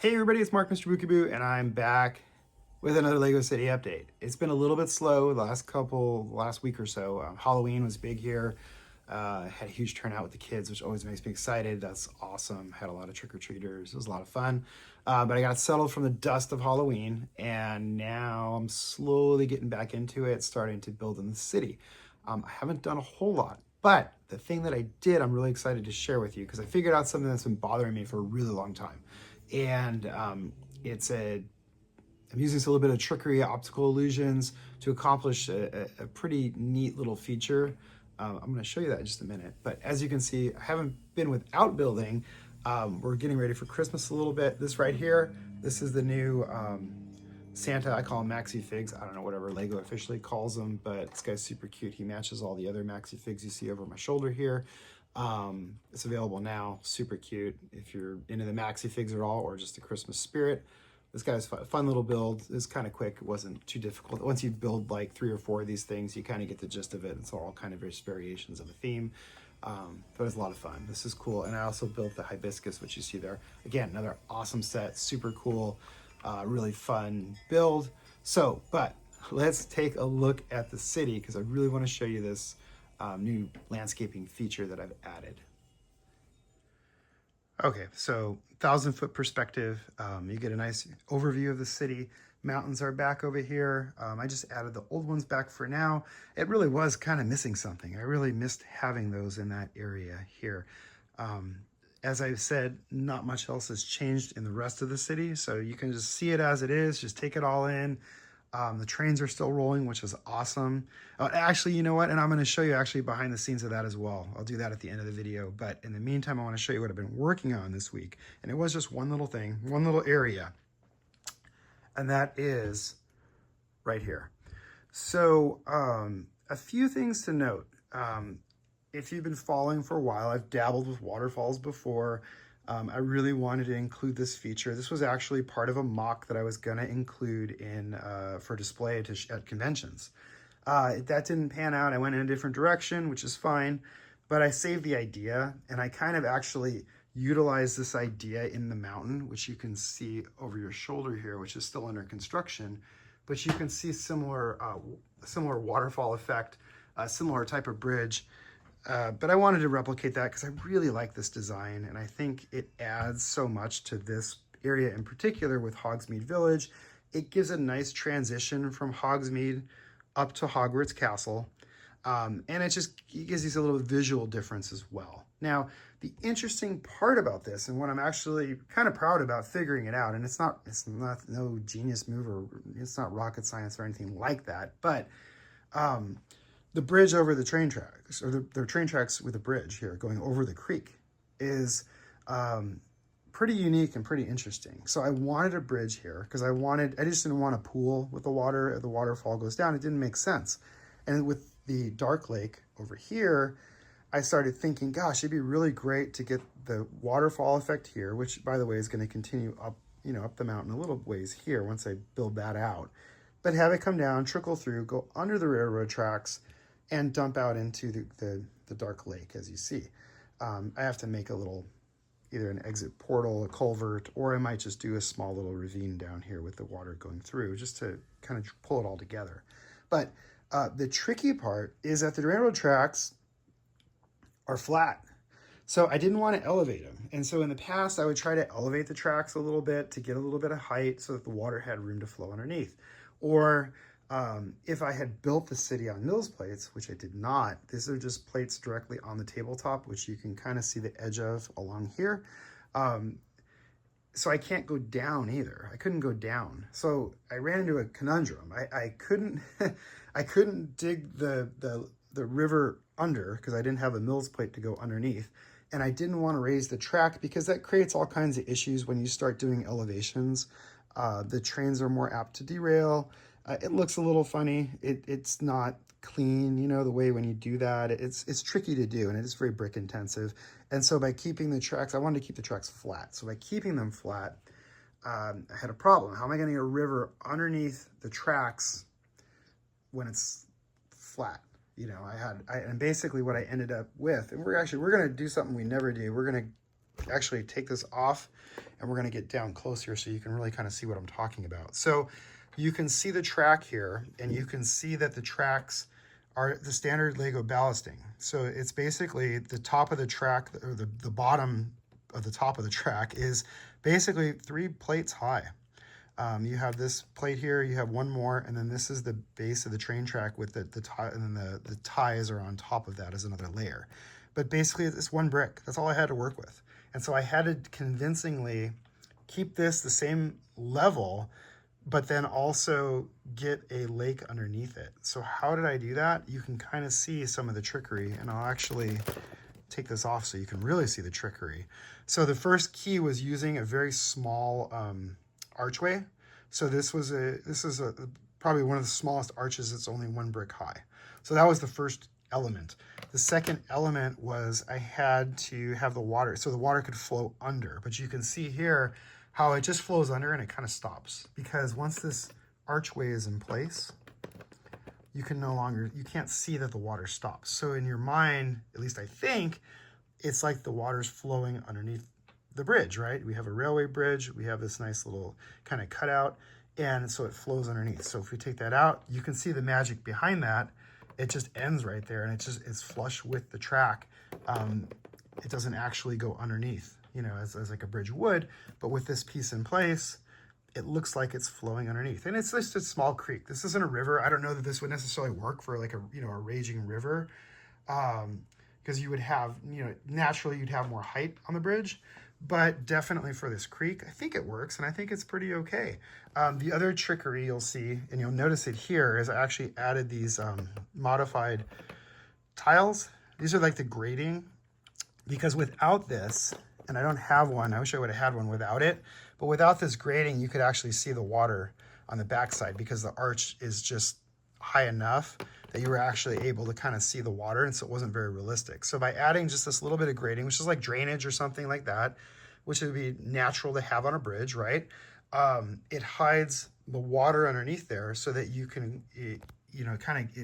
Hey everybody, it's Mark, Mr. Bookaboo, and I'm back with another Lego City update. It's been a little bit slow the last week or so. Halloween was big here. Had a huge turnout with the kids, which always makes me excited. That's awesome. Had a lot of trick-or-treaters. It was a lot of fun. But I got settled from the dust of Halloween, and now I'm slowly getting back into it, starting to build in the city. I haven't done a whole lot, but the thing that I did, I'm really excited to share with you because I figured out something that's been bothering me for a really long time. And it's a I'm using a little bit of trickery, optical illusions to accomplish a pretty neat little feature. I'm going to show you that in just a minute. But as you can see, I haven't been without building. We're getting ready for Christmas a little bit. This right here, this is the new Santa. I call him Maxi Figs. I don't know whatever Lego officially calls him, but this guy's super cute. He matches all the other Maxi Figs you see over my shoulder here. It's available now. Super cute if you're into the Maxi Figs at all or just the Christmas spirit. This guy's fun little build. It's kind of quick. It wasn't too difficult. Once you build like 3 or 4 of these things, you kind of get the gist of it. It's all kind of variations of a theme. But it's a lot of fun. This is cool. And I also built the hibiscus, which you see there. Again, another awesome set. Super cool. Really fun build. So, but let's take a look at the city because I really want to show you this new landscaping feature that I've added. Okay, so 1,000-foot perspective. You get a nice overview of the city. Mountains are back over here. I just added the old ones back for now. It really was kind of missing something. I really missed having those in that area here. As I've said, not much else has changed in the rest of the city, so you can just see it as it is, just take it all in. The trains are still rolling, which is awesome. Actually, you know what? And I'm going to show you actually behind the scenes of that as well. I'll do that at the end of the video. But in the meantime, I want to show you what I've been working on this week. And it was just one little thing, one little area. And that is right here. So a few things to note. If you've been following for a while, I've dabbled with waterfalls before. I really wanted to include this feature. This was actually part of a mock that I was going to include in for display at conventions. That didn't pan out. I went in a different direction, which is fine, but I saved the idea, and I kind of actually utilized this idea in the mountain, which you can see over your shoulder here, which is still under construction, but you can see similar waterfall effect, similar type of bridge. But I wanted to replicate that because I really like this design, and I think it adds so much to this area in particular with Hogsmeade Village. It gives a nice transition from Hogsmeade up to Hogwarts Castle, and it gives these a little visual difference as well. Now, the interesting part about this, and what I'm actually kind of proud about figuring it out, and it's not no genius move or it's not rocket science or anything like that, but the bridge over the train tracks, or the train tracks with a bridge here going over the creek, is pretty unique and pretty interesting. So I wanted a bridge here because I just didn't want a pool with the water. The waterfall goes down. It didn't make sense. And with the dark lake over here, I started thinking, gosh, it'd be really great to get the waterfall effect here, which by the way is going to continue up, up the mountain a little ways here once I build that out. But have it come down, trickle through, go under the railroad tracks, and dump out into the dark lake, as you see. I have to make a little, either an exit portal, a culvert, or I might just do a small little ravine down here with the water going through, just to kind of pull it all together. But the tricky part is that the railroad tracks are flat. So I didn't want to elevate them. And so in the past, I would try to elevate the tracks a little bit to get a little bit of height so that the water had room to flow underneath. Or if I had built the city on Mills plates, which I did not, these are just plates directly on the tabletop, which you can kind of see the edge of along here. So I can't go down either. I couldn't go down. So I ran into a conundrum. I couldn't I couldn't dig the river under because I didn't have a Mills plate to go underneath. And I didn't want to raise the track because that creates all kinds of issues when you start doing elevations. The trains are more apt to derail. It looks a little funny. It's not clean, the way when you do that. It's tricky to do, and it is very brick intensive. And so by keeping the tracks, I wanted to keep the tracks flat. So by keeping them flat, I had a problem. How am I getting a river underneath the tracks when it's flat? And basically what I ended up with, and we're going to do something we never do. We're going to actually take this off, and we're going to get down closer so you can really kind of see what I'm talking about. So you can see the track here, and you can see that the tracks are the standard Lego ballasting. So it's basically the top of the track, or the bottom of the top of the track is basically 3 plates high. You have this plate here, you have one more, and then this is the base of the train track with the tie, and then the ties are on top of that as another layer. But basically it's one brick. That's all I had to work with. And so I had to convincingly keep this the same level, but then also get a lake underneath it. So how did I do that? You can kind of see some of the trickery, and I'll actually take this off so you can really see the trickery. So the first key was using a very small archway. So this is probably one of the smallest arches. It's only 1 brick high. So that was the first element. The second element was I had to have the water, so the water could flow under. But you can see here how it just flows under and it kind of stops, because once this archway is in place, you can't see that the water stops. So in your mind, at least I think, it's like the water's flowing underneath the bridge, right? We have a railway bridge, we have this nice little kind of cutout, and so it flows underneath. So if we take that out, you can see the magic behind that. It just ends right there, and it's flush with the track. It doesn't actually go underneath, you know, as like a bridge would, but with this piece in place, it looks like it's flowing underneath. And it's just a small creek. This isn't a river. I don't know that this would necessarily work for like a raging river, because you would have, naturally you'd have more height on the bridge, but definitely for this creek, I think it works, and I think it's pretty okay. The other trickery you'll see, and you'll notice it here, is I actually added these modified tiles. These are like the grading, because without this, and I don't have one, I wish I would have had one without it, but without this grading, you could actually see the water on the backside, because the arch is just high enough that you were actually able to kind of see the water, and so it wasn't very realistic. So by adding just this little bit of grading, which is like drainage or something like that, which would be natural to have on a bridge, right? It hides the water underneath there so that you can, it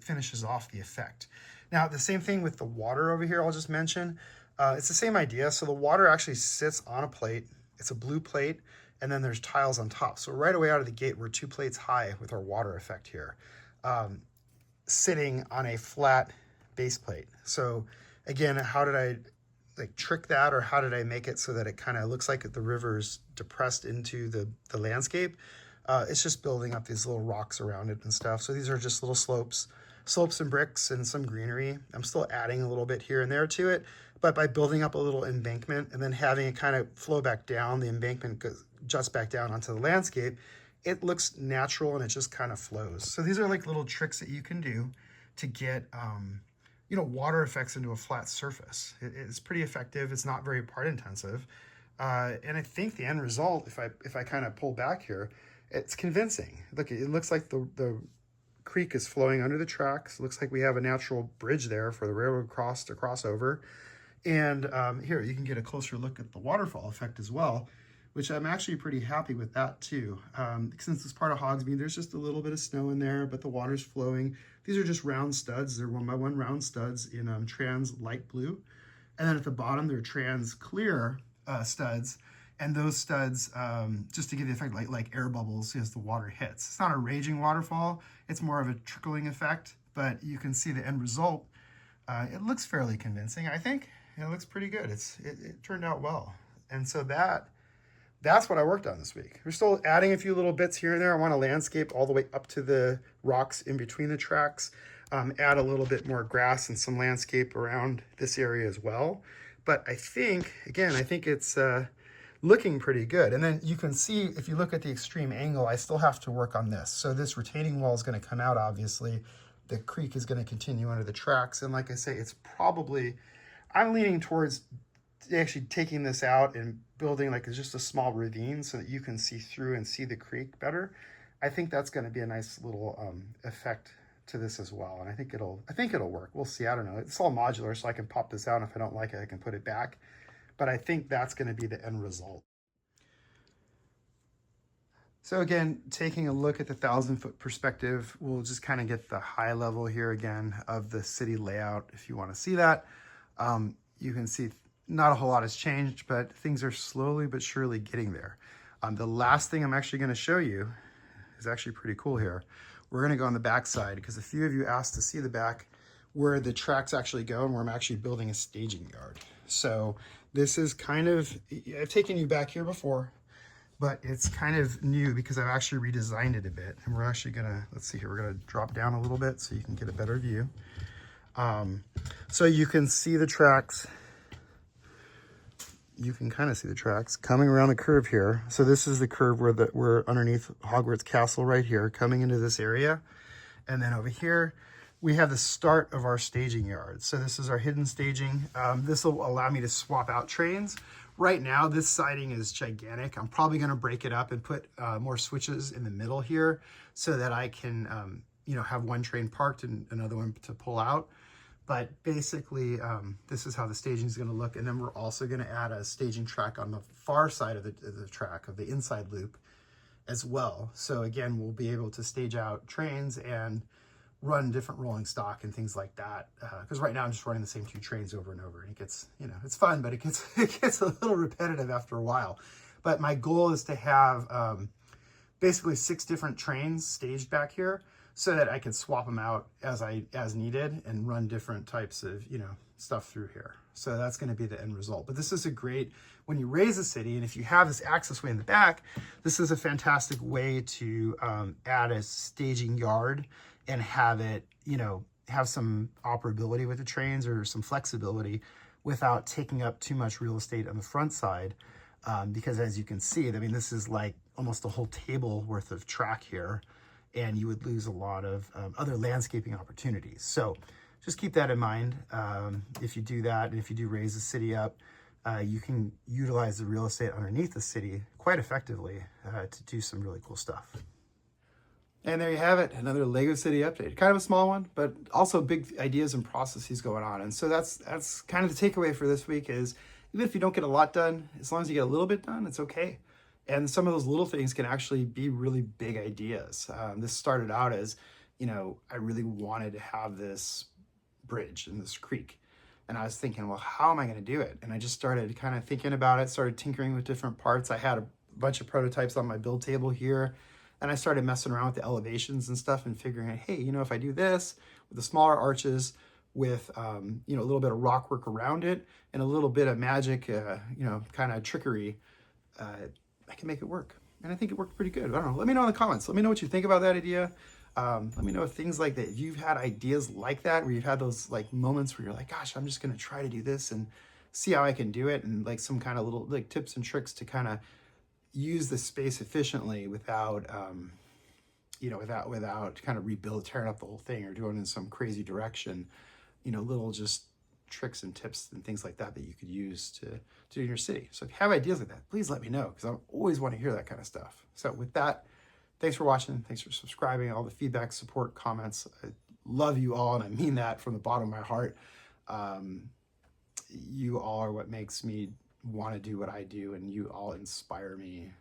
finishes off the effect. Now, the same thing with the water over here, I'll just mention. It's the same idea. So the water actually sits on a plate. It's a blue plate, and then there's tiles on top. So right away out of the gate, we're 2 plates high with our water effect here, sitting on a flat base plate. So again, how did I trick that, or how did I make it so that it kind of looks like the river's depressed into the landscape? It's just building up these little rocks around it and stuff. So these are just little slopes and bricks and some greenery. I'm still adding a little bit here and there to it, but by building up a little embankment and then having it kind of flow back down, the embankment goes just back down onto the landscape, it looks natural and it just kind of flows. So these are like little tricks that you can do to get water effects into a flat surface. It's pretty effective. It's not very part intensive. And I think the end result, if I kind of pull back here, it's convincing. Look, it looks like the creek is flowing under the tracks. It looks like we have a natural bridge there for the railroad to cross over. And here, you can get a closer look at the waterfall effect as well, which I'm actually pretty happy with that too. Since it's part of Hogsmeade, there's just a little bit of snow in there, but the water's flowing. These are just round studs. They're 1x1 round studs in trans light blue. And then at the bottom, they're trans clear studs. And those studs, just to give the effect like air bubbles as the water hits. It's not a raging waterfall. It's more of a trickling effect, but you can see the end result. It looks fairly convincing, I think. It looks pretty good. It turned out well. And so that's what I worked on this week. We're still adding a few little bits here and there. I want to landscape all the way up to the rocks in between the tracks, add a little bit more grass and some landscape around this area as well. But I think it's looking pretty good. And then you can see, if you look at the extreme angle, I still have to work on this. So this retaining wall is going to come out, obviously. The creek is going to continue under the tracks. And like I say, I'm leaning towards actually taking this out and building like just a small ravine so that you can see through and see the creek better. I think that's going to be a nice little effect to this as well, and I think it'll work. We'll see. I don't know. It's all modular, so I can pop this out, and if I don't like it, I can put it back. But I think that's going to be the end result. So again, taking a look at the 1,000-foot perspective, we'll just kind of get the high level here again of the city layout if you want to see that. You can see not a whole lot has changed, but things are slowly but surely getting there. The last thing I'm actually going to show you is actually pretty cool here. We're going to go on the back side because a few of you asked to see the back where the tracks actually go and where I'm actually building a staging yard. So this is kind of, I've taken you back here before, but it's kind of new because I've actually redesigned it a bit. And we're actually gonna, let's see here, we're gonna drop down a little bit so you can get a better view. So you can see the tracks. You can kind of see the tracks coming around the curve here. So this is the curve where we're underneath Hogwarts Castle right here, coming into this area. And then over here, we have the start of our staging yard. So this is our hidden staging. This will allow me to swap out trains. Right now, this siding is gigantic. I'm probably gonna break it up and put more switches in the middle here so that I can you know, have one train parked and another one to pull out. But basically, this is how the staging is going to look. And then we're also going to add a staging track on the far side of the track, of the inside loop as well. So again, we'll be able to stage out trains and run different rolling stock and things like that. Because right now I'm just running the same 2 trains over and over. And it gets, you know, it's fun, but it gets a little repetitive after a while. But my goal is to have basically 6 different trains staged back here, so that I can swap them out as needed and run different types of, you know, stuff through here. So that's going to be the end result. But this is a great, when you raise a city, and if you have this access way in the back, this is a fantastic way to add a staging yard and have it, you know, have some operability with the trains or some flexibility without taking up too much real estate on the front side. Because as you can see, I mean, this is like almost a whole table worth of track here, and you would lose a lot of other landscaping opportunities. So just keep that in mind. If you do that, and if you do raise the city up, you can utilize the real estate underneath the city quite effectively to do some really cool stuff. And there you have it, another Lego City update. Kind of a small one, but also big ideas and processes going on. And so that's kind of the takeaway for this week is, even if you don't get a lot done, as long as you get a little bit done, it's okay. And some of those little things can actually be really big ideas. This started out as, you know, I really wanted to have this bridge in this creek. And I was thinking, well, how am I going to do it? And I just started kind of thinking about it, started tinkering with different parts. I had a bunch of prototypes on my build table here. And I started messing around with the elevations and stuff and figuring out, hey, you know, if I do this with the smaller arches, with you know, a little bit of rock work around it and a little bit of magic, you know, kind of trickery, I can make it work. And I think it worked pretty good. I don't know. Let me know in the comments. Let me know what you think about that idea. Let me know if things like that, if you've had ideas like that, where you've had those like moments where you're like, gosh, I'm just going to try to do this and see how I can do it. And like some kind of little like tips and tricks to kind of use the space efficiently without, you know, without kind of tearing up the whole thing or doing it in some crazy direction, you know, little just tricks and tips and things like that that you could use to do in your city. So if you have ideas like that, please let me know, because I always want to hear that kind of stuff. So with that, thanks for watching. Thanks for subscribing, all the feedback, support, comments. I love you all, and I mean that from the bottom of my heart. You all are what makes me want to do what I do, and you all inspire me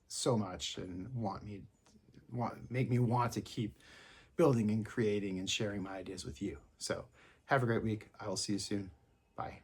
so much and make me want to keep building and creating and sharing my ideas with you. So have a great week. I will see you soon. Bye.